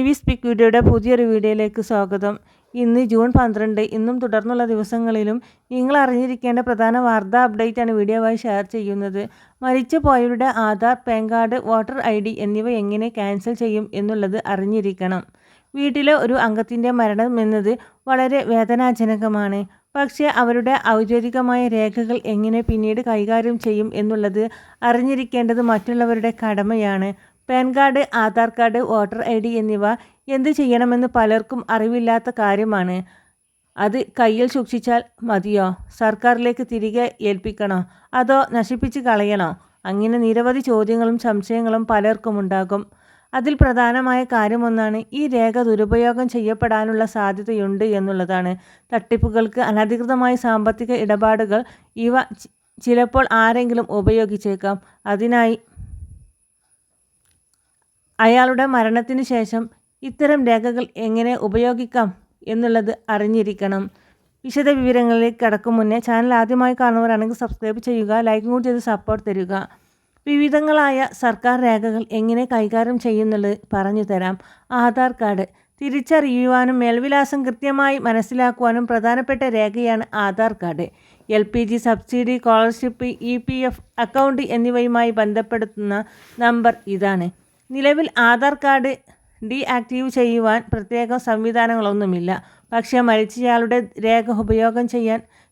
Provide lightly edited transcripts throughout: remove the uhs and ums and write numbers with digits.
V speak വീഡിയോയുടെ പുതിയൊരു വീഡിയോയിലേക്ക് സ്വാഗതം. ഇന്ന് ജൂൺ 12. ഇന്നും തുടർന്നുള്ള ദിവസങ്ങളിലും നിങ്ങൾ അറിഞ്ഞിരിക്കേണ്ട പ്രധാന വാർത്താ അപ്ഡേറ്റാണ് വീഡിയോവായി ഷെയർ ചെയ്യുന്നത്. മരിച്ചുപോയവരുടെ Aadhaar, PAN card, voter ID എന്നിവ എങ്ങനെ ക്യാൻസൽ ചെയ്യും എന്നുള്ളത് അറിഞ്ഞിരിക്കണം. വീട്ടിലെ ഒരു അംഗത്തിൻ്റെ മരണം എന്നത് വളരെ വേദനാജനകമാണ്. പക്ഷേ അവരുടെ ഔദ്യോഗികമായ രേഖകൾ എങ്ങനെ പിന്നീട് കൈകാര്യം ചെയ്യും എന്നുള്ളത് അറിഞ്ഞിരിക്കേണ്ടത് മറ്റുള്ളവരുടെ കടമയാണ്. Pan card, Aadhaar card, voter ID എന്നിവ എന്ത് ചെയ്യണമെന്ന് പലർക്കും അറിവില്ലാത്ത കാര്യമാണ്. അത് കയ്യിൽ സൂക്ഷിച്ചാൽ മതിയോ? സർക്കാരിലേക്ക് തിരികെ ഏൽപ്പിക്കണോ? അതോ നശിപ്പിച്ച് കളയണോ? അങ്ങനെ നിരവധി ചോദ്യങ്ങളും സംശയങ്ങളും പലർക്കും ഉണ്ടാകും. അതിൽ പ്രധാനമായ കാര്യമൊന്നാണ് ഈ രേഖ ദുരുപയോഗം ചെയ്യപ്പെടാനുള്ള സാധ്യതയുണ്ട് എന്നുള്ളതാണ്. തട്ടിപ്പുകൾക്ക്, അനധികൃതമായ സാമ്പത്തിക ഇടപാടുകൾ ഇവ ചിലപ്പോൾ ആരെങ്കിലും ഉപയോഗിച്ചേക്കാം. അതിനായി അയാളുടെ മരണത്തിന് ശേഷം ഇത്തരം രേഖകൾ എങ്ങനെ ഉപയോഗിക്കാം എന്നുള്ളത് അറിഞ്ഞിരിക്കണം. വിശദ വിവരങ്ങളിലേക്ക് കടക്കും മുന്നേ ചാനൽ ആദ്യമായി കാണുന്നവരാണെങ്കിൽ സബ്സ്ക്രൈബ് ചെയ്യുക, ലൈക്കും കൂടി ചെയ്ത് സപ്പോർട്ട് തരിക. വിവിധങ്ങളായ സർക്കാർ രേഖകൾ എങ്ങനെ കൈകാര്യം ചെയ്യുന്നുള്ളത് പറഞ്ഞു തരാം. ആധാർ കാർഡ് തിരിച്ചറിയുവാനും മേൽവിലാസം കൃത്യമായി മനസ്സിലാക്കുവാനും പ്രധാനപ്പെട്ട രേഖയാണ് Aadhaar card. LPG subsidy, scholarship, EPF account എന്നിവയുമായി ബന്ധപ്പെടുത്തുന്ന നമ്പർ ഇതാണ്. നിലവിൽ ആധാർ കാർഡ് ഡീആക്റ്റീവ് ചെയ്യുവാൻ പ്രത്യേക സംവിധാനങ്ങളൊന്നുമില്ല. പക്ഷേ മരിച്ചയാളുടെ രേഖ ഉപയോഗം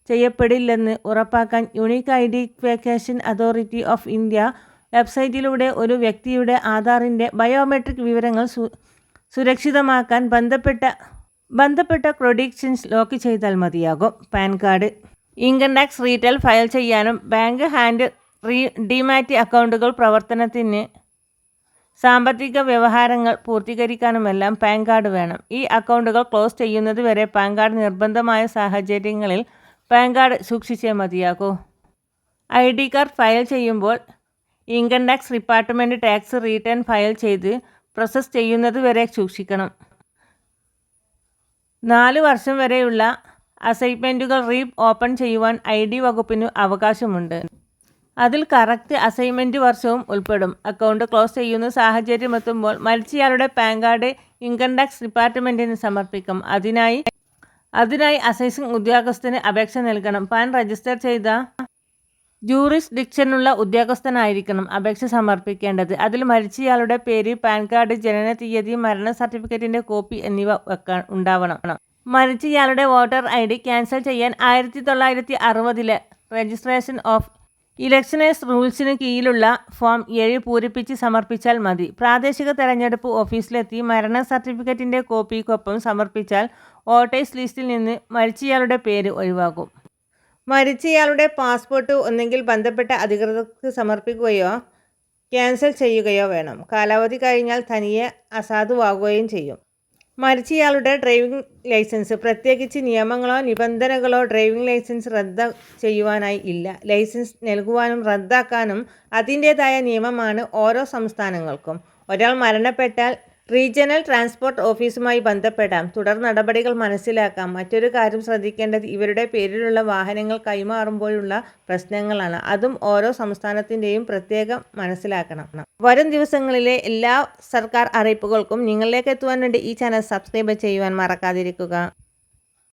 ചെയ്യപ്പെടില്ലെന്ന് ഉറപ്പാക്കാൻ unique identification authority of India വെബ്സൈറ്റിലൂടെ ഒരു വ്യക്തിയുടെ ആധാറിൻ്റെ ബയോമെട്രിക് വിവരങ്ങൾ സുരക്ഷിതമാക്കാൻ ബന്ധപ്പെട്ട ക്രെഡൻഷ്യൽസ് ലോക്ക് ചെയ്താൽ മതിയാകും. Pan card income tax retail file ചെയ്യാനും ബാങ്ക് ഹാൻഡ് ഡിമാറ്റ് അക്കൗണ്ടുകൾ പ്രവർത്തനത്തിന് സാമ്പത്തിക വ്യവഹാരങ്ങൾ പൂർത്തീകരിക്കാനുമെല്ലാം പാൻ കാർഡ് വേണം. ഈ അക്കൗണ്ടുകൾ ക്ലോസ് ചെയ്യുന്നത് വരെ പാൻ കാർഡ് നിർബന്ധമായ സാഹചര്യങ്ങളിൽ പാൻ കാർഡ് സൂക്ഷിച്ചേ മതിയാകൂ. ID കാർഡ് ഫയൽ ചെയ്യുമ്പോൾ income tax department tax return file ചെയ്ത് പ്രോസസ്സ് ചെയ്യുന്നത് വരെ സൂക്ഷിക്കണം. 4 വർഷം വരെയുള്ള അസൈൻമെൻറ്റുകൾ ഓപ്പൺ ചെയ്യുവാൻ ID വകുപ്പിന് അവകാശമുണ്ട്. അതിൽ കറക്റ്റ് അസൈൻമെൻറ്റ് വർഷവും ഉൾപ്പെടും. അക്കൗണ്ട് ക്ലോസ് ചെയ്യുന്ന സാഹചര്യമെത്തുമ്പോൾ മരിച്ചയാളുടെ പാൻ കാർഡ് ഇൻകം ടാക്സ് ഡിപ്പാർട്ട്മെൻറ്റിന് സമർപ്പിക്കും. അതിനായി അസൈസിംഗ് ഉദ്യോഗസ്ഥന് അപേക്ഷ നൽകണം. പാൻ രജിസ്റ്റർ ചെയ്ത ജൂറിസ്ഡിക്ഷനുള്ള ഉദ്യോഗസ്ഥനായിരിക്കണം അപേക്ഷ സമർപ്പിക്കേണ്ടത്. അതിൽ മരിച്ചയാളുടെ പേര്, പാൻ കാർഡ്, ജനന തീയതി, മരണ സർട്ടിഫിക്കറ്റിൻ്റെ കോപ്പി എന്നിവ ഉണ്ടാവണം. മരിച്ചയാളുടെ വോട്ടർ ID ക്യാൻസൽ ചെയ്യാൻ 1960 രജിസ്ട്രേഷൻ ഓഫ് ഇലക്ഷനേഴ്സ് റൂൾസിന് കീഴിലുള്ള ഫോം 7 പൂരിപ്പിച്ച് സമർപ്പിച്ചാൽ മതി. പ്രാദേശിക തെരഞ്ഞെടുപ്പ് ഓഫീസിലെത്തി മരണ സർട്ടിഫിക്കറ്റിൻ്റെ കോപ്പിക്കൊപ്പം സമർപ്പിച്ചാൽ വോട്ടേഴ്സ് ലിസ്റ്റിൽ നിന്ന് മരിച്ചയാളുടെ പേര് ഒഴിവാകും. മരിച്ചയാളുടെ പാസ്പോർട്ട് ഒന്നെങ്കിൽ ബന്ധപ്പെട്ട അധികൃതർക്ക് സമർപ്പിക്കുകയോ ക്യാൻസൽ ചെയ്യുകയോ വേണം. കാലാവധി കഴിഞ്ഞാൽ തനിയെ അസാധുവാകുകയും ചെയ്യും. മരിച്ചയാളുടെ ഡ്രൈവിംഗ് ലൈസൻസ് പ്രത്യേകിച്ച് നിയമങ്ങളോ നിബന്ധനകളോ ഡ്രൈവിംഗ് ലൈസൻസ് റദ്ദ് ചെയ്യുവാനായി ഇല്ല. ലൈസൻസ് നൽകുവാനും റദ്ദാക്കാനും അതിൻ്റേതായ നിയമമാണ് ഓരോ സംസ്ഥാനങ്ങൾക്കും. ഒരാൾ മരണപ്പെട്ടാൽ റീജിയണൽ ട്രാൻസ്പോർട്ട് ഓഫീസുമായി ബന്ധപ്പെടാം. തുടർ നടപടികൾ മനസ്സിലാക്കാം. മറ്റൊരു കാര്യം ശ്രദ്ധിക്കേണ്ടത് ഇവരുടെ പേരിലുള്ള വാഹനങ്ങൾ കൈമാറുമ്പോഴുള്ള പ്രശ്നങ്ങളാണ്. അതും ഓരോ സംസ്ഥാനത്തിൻ്റെയും പ്രത്യേകം മനസ്സിലാക്കണം. വരും ദിവസങ്ങളിലെ എല്ലാ സർക്കാർ അറിയിപ്പുകൾക്കും നിങ്ങളിലേക്ക് എത്തുവാൻ വേണ്ടി ഈ ചാനൽ സബ്സ്ക്രൈബ് ചെയ്യുവാൻ മറക്കാതിരിക്കുക.